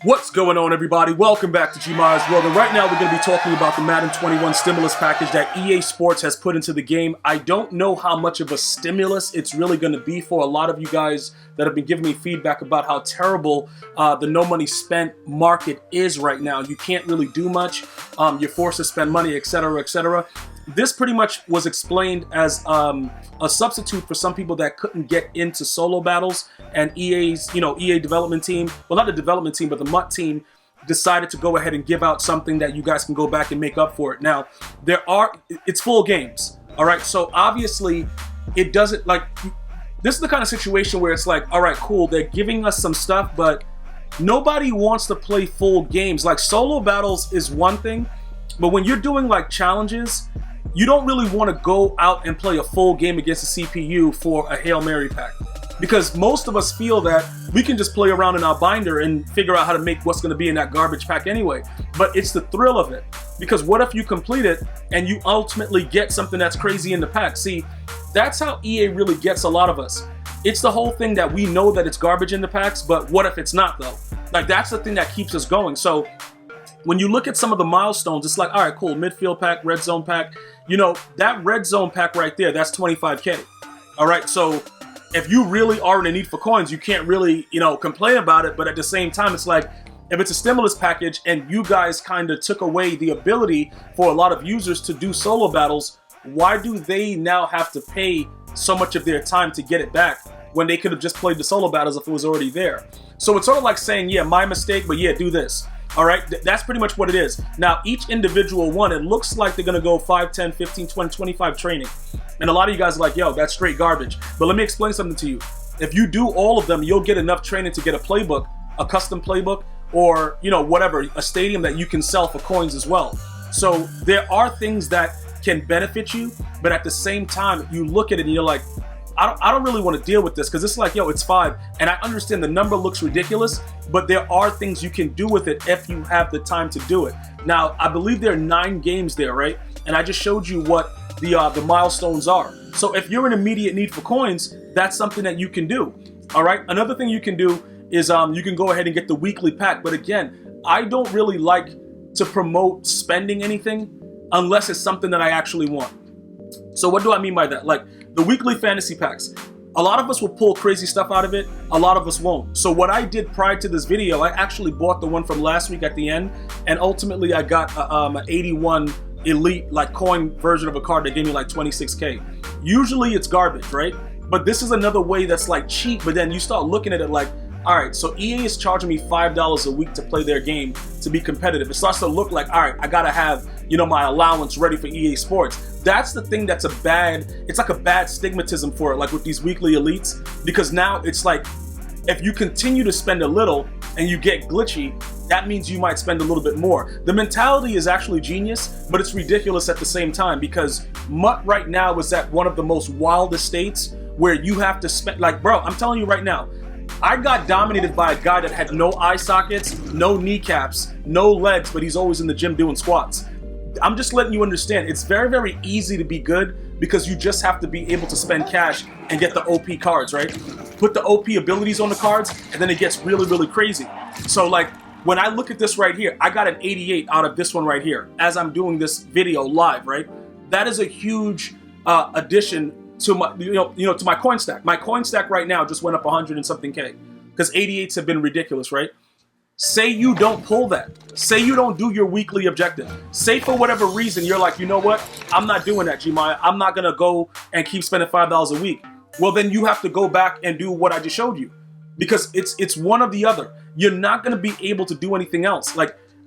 What's going on, everybody? Welcome back to GmiasWorld, and right now we're going to be talking about the Madden 21 stimulus package that EA Sports has put into the game. I don't know how much of a stimulus it's really going to be for a lot of you guys that have been giving me feedback about how terrible the no money spent market is right now. You can't really do much. You're forced to spend money, etc., etc. This pretty much was explained as a substitute for some people that couldn't get into solo battles, and EA's, EA development team, well, not the development team, but the MUT team decided to go ahead and give out something that you guys can go back and make up for it. Now, it's full games, all right? So obviously, it doesn't, this is the kind of situation where it's like, all right, cool, they're giving us some stuff, but nobody wants to play full games. Like, solo battles is one thing, but when you're doing, challenges, you don't really want to go out and play a full game against a CPU for a Hail Mary pack. Because most of us feel that we can just play around in our binder and figure out how to make what's going to be in that garbage pack anyway. But it's the thrill of it. Because what if you complete it and you ultimately get something that's crazy in the pack? See, that's how EA really gets a lot of us. It's the whole thing that we know that it's garbage in the packs, but what if it's not, though? That's the thing that keeps us going. So when you look at some of the milestones, it's like, all right, cool, midfield pack, red zone pack. That red zone pack right there, that's 25K. All right, so if you really are in a need for coins, you can't really, complain about it. But at the same time, it's like, if it's a stimulus package and you guys kind of took away the ability for a lot of users to do solo battles, why do they now have to pay so much of their time to get it back when they could have just played the solo battles if it was already there? So it's sort of like saying, yeah, my mistake, but yeah, do this. All right, that's pretty much what it is. Now, each individual one, it looks like they're going to go 5, 10, 15, 20, 25 training. And a lot of you guys are like, yo, that's straight garbage. But let me explain something to you. If you do all of them, you'll get enough training to get a playbook, a custom playbook, or, whatever, a stadium that you can sell for coins as well. So there are things that can benefit you, but at the same time, you look at it and you're like, I don't really want to deal with this, because it's like, yo, it's 5. And I understand the number looks ridiculous, but there are things you can do with it if you have the time to do it. Now, I believe there are 9 games there, right? And I just showed you what the milestones are. So if you're in immediate need for coins, that's something that you can do. All right. Another thing you can do is you can go ahead and get the weekly pack. But again, I don't really like to promote spending anything unless it's something that I actually want. So what do I mean by that? Like the weekly fantasy packs. A lot of us will pull crazy stuff out of it. A lot of us won't. So what I did prior to this video, I actually bought the one from last week at the end, and ultimately I got an 81 elite coin version of a card that gave me 26K. Usually it's garbage, right? But this is another way that's cheap, but then you start looking at it like, all right, so EA is charging me $5 a week to play their game to be competitive. It starts to look like, all right, I gotta have, my allowance ready for EA Sports. That's the thing that's it's like a bad stigmatism for it, like with these weekly elites, because now it's like, if you continue to spend a little and you get glitchy, that means you might spend a little bit more. The mentality is actually genius, but it's ridiculous at the same time, because MUT right now is at one of the most wildest states where you have to spend, bro, I'm telling you right now, I got dominated by a guy that had no eye sockets, no kneecaps, no legs, but he's always in the gym doing squats. I'm just letting you understand, it's very, very easy to be good because you just have to be able to spend cash and get the OP cards, right? Put the OP abilities on the cards, and then it gets really, really crazy. So when I look at this right here, I got an 88 out of this one right here as I'm doing this video live, right? That is a huge addition to my, to my coin stack. My coin stack right now just went up 100 and something K, because 88s have been ridiculous, right? Say you don't pull that. Say you don't do your weekly objective. Say for whatever reason, you're like, you know what? I'm not doing that, Gmia. I'm not going to go and keep spending $5 a week. Well, then you have to go back and do what I just showed you, because it's one or the other. You're not going to be able to do anything else.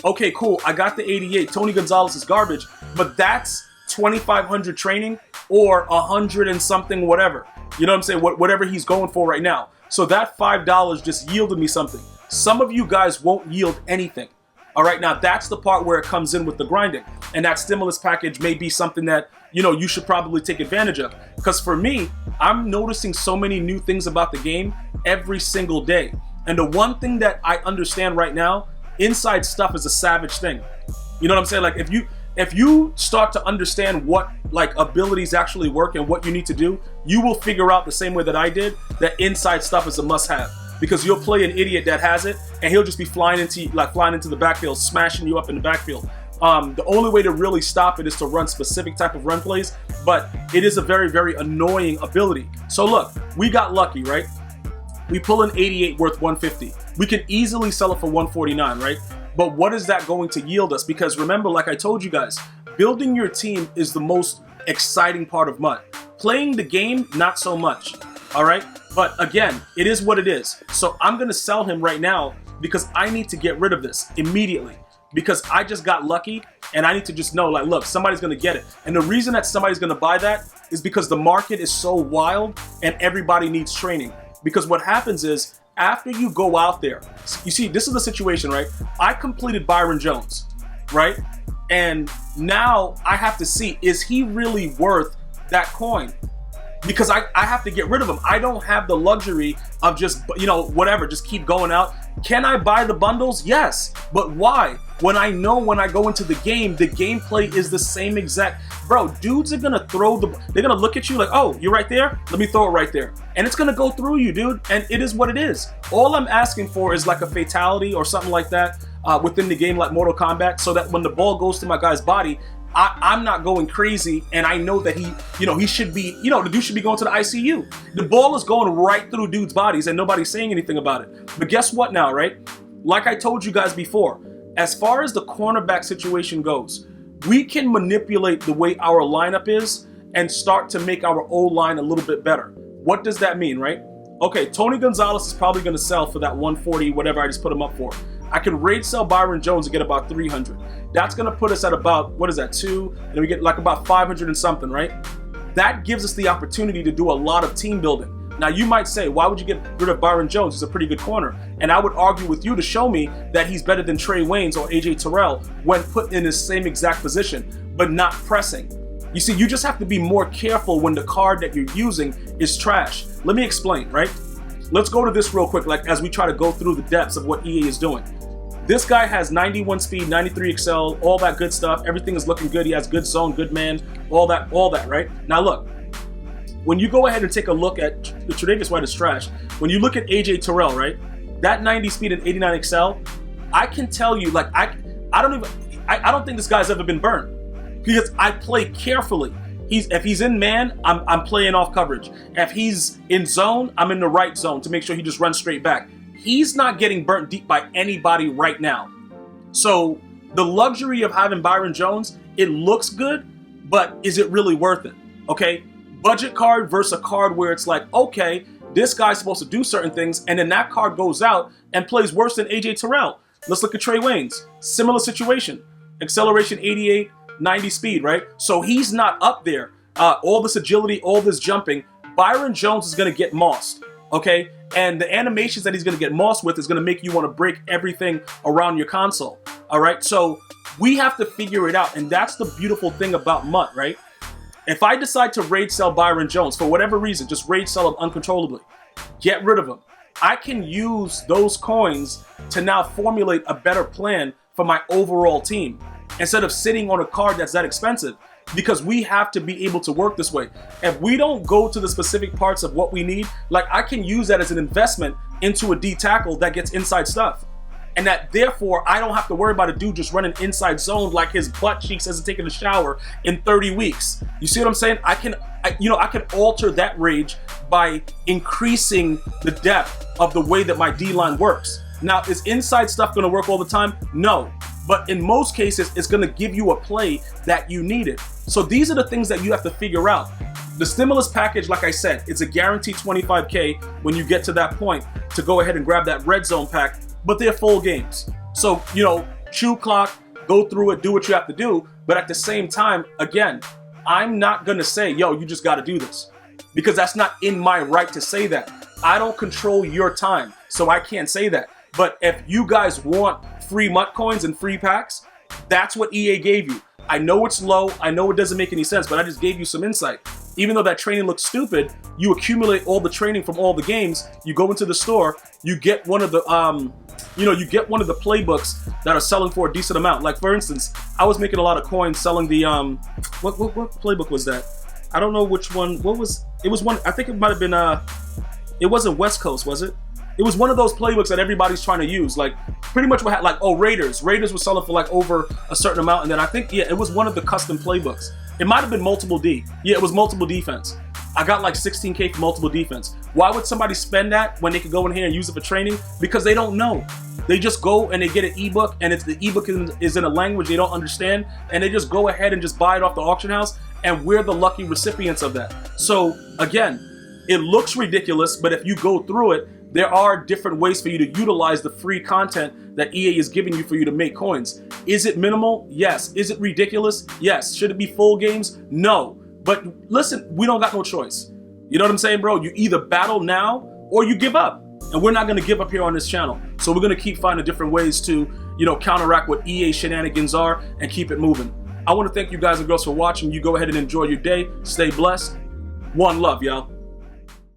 Okay, cool. I got the 88. Tony Gonzalez is garbage, but that's 2,500 training or 100 and something, whatever. You know what I'm saying? Whatever he's going for right now. So that $5 just yielded me something. Some of you guys won't yield anything. All right, now that's the part where it comes in with the grinding. And that stimulus package may be something that, you should probably take advantage of. Because for me, I'm noticing so many new things about the game every single day. And the one thing that I understand right now, inside stuff is a savage thing. You know what I'm saying? If you start to understand what abilities actually work and what you need to do, you will figure out the same way that I did that inside stuff is a must-have. because you'll play an idiot that has it, and he'll just be flying into the backfield, smashing you up in the backfield. The only way to really stop it is to run specific type of run plays, but it is a very, very annoying ability. So look, we got lucky, right? We pull an 88 worth 150. We can easily sell it for 149, right? But what is that going to yield us? Because remember, like I told you guys, building your team is the most exciting part of MUT. Playing the game, not so much, all right? But again, it is what it is. So I'm gonna sell him right now because I need to get rid of this immediately, because I just got lucky and I need to just know, like, look, somebody's gonna get it. And the reason that somebody's gonna buy that is because the market is so wild and everybody needs training. Because what happens is, after you go out there, you see, this is the situation, right? I completed Byron Jones, right? And now I have to see, is he really worth that coin? Because I have to get rid of him. I don't have the luxury of just, you know, whatever, just keep going out. Can I buy the bundles? Yes. But why? When I know when I go into the game, the gameplay is the same exact. Bro, dudes are gonna they're gonna look at you like, oh, you're right there? Let me throw it right there. And it's gonna go through you, dude. And it is what it is. All I'm asking for is like a fatality or something like that within the game, like Mortal Kombat, so that when the ball goes to my guy's body, I'm not going crazy, and I know that he should be, the dude should be going to the ICU. The ball is going right through dudes' bodies, and nobody's saying anything about it. But guess what now, right? Like I told you guys before, as far as the cornerback situation goes, we can manipulate the way our lineup is and start to make our O-line a little bit better. What does that mean, right? Okay, Tony Gonzalez is probably going to sell for that 140, whatever I just put him up for. I can raid sell Byron Jones and get about 300. That's going to put us at about, what is that, 2? And we get like about 500 and something, right? That gives us the opportunity to do a lot of team building. Now, you might say, why would you get rid of Byron Jones? He's a pretty good corner. And I would argue with you to show me that he's better than Trey Waynes or AJ Terrell when put in the same exact position, but not pressing. You see, you just have to be more careful when the card that you're using is trash. Let me explain, right? Let's go to this real quick, like as we try to go through the depths of what EA is doing. This guy has 91 speed, 93 excel, all that good stuff. Everything is looking good. He has good zone, good man, all that, right? Now look, when you go ahead and take a look at the Tre'Davious White is trash. When you look at AJ Terrell, right? That 90 speed and 89 excel, I can tell you, like, I don't think this guy's ever been burned, because I play carefully. If he's in man, I'm playing off coverage. If he's in zone, I'm in the right zone to make sure he just runs straight back. He's not getting burnt deep by anybody right now. So the luxury of having Byron Jones, it looks good, but is it really worth it? Okay, budget card versus a card where it's like, okay, this guy's supposed to do certain things, and then that card goes out and plays worse than AJ Terrell. Let's look at Trey Waynes. Similar situation. Acceleration 88, 90 speed, right? So he's not up there. All this agility, all this jumping. Byron Jones is going to get mossed, okay? And the animations that he's going to get mossed with is going to make you want to break everything around your console, all right? So we have to figure it out, and that's the beautiful thing about MUT, right? If I decide to raid sell Byron Jones, for whatever reason, just raid sell him uncontrollably, get rid of him, I can use those coins to now formulate a better plan for my overall team, instead of sitting on a card that's that expensive, because we have to be able to work this way. If we don't go to the specific parts of what we need, like, I can use that as an investment into a D tackle that gets inside stuff. And that therefore I don't have to worry about a dude just running inside zone like his butt cheeks hasn't taken a shower in 30 weeks. You see what I'm saying? I can alter that rage by increasing the depth of the way that my D-line works. Now, is inside stuff gonna work all the time? No. But in most cases, it's gonna give you a play that you needed. So these are the things that you have to figure out. The stimulus package, like I said, it's a guaranteed 25K when you get to that point to go ahead and grab that red zone pack, but they're full games. So, chew clock, go through it, do what you have to do. But at the same time, again, I'm not gonna say, yo, you just gotta do this, because that's not in my right to say that. I don't control your time, so I can't say that. But if you guys want free MUTCOINS and free packs, that's what EA gave you. I know it's low, I know it doesn't make any sense, but I just gave you some insight. Even though that training looks stupid, you accumulate all the training from all the games, you go into the store, you get one of the the playbooks that are selling for a decent amount. Like, for instance, I was making a lot of coins selling the what playbook was that? I don't know which one. It was one, I think it might have been it wasn't West Coast, was it? It was one of those playbooks that everybody's trying to use. Like pretty much what had like, oh, Raiders was selling for like over a certain amount, and then I think, yeah, it was one of the custom playbooks. It might have been multiple D. Yeah, it was multiple defense. I got like 16K for multiple defense. Why would somebody spend that when they could go in here and use it for training? Because they don't know. They just go and they get an ebook, and it's the ebook is in a language they don't understand, and they just go ahead and just buy it off the auction house, and we're the lucky recipients of that. So again, it looks ridiculous, but if you go through it, there are different ways for you to utilize the free content that EA is giving you for you to make coins. Is it minimal? Yes. Is it ridiculous? Yes. Should it be full games? No. But listen, we don't got no choice. You know what I'm saying, bro? You either battle now or you give up. And we're not going to give up here on this channel. So we're going to keep finding different ways to, you know, counteract what EA shenanigans are and keep it moving. I want to thank you guys and girls for watching. You go ahead and enjoy your day. Stay blessed. One love, y'all.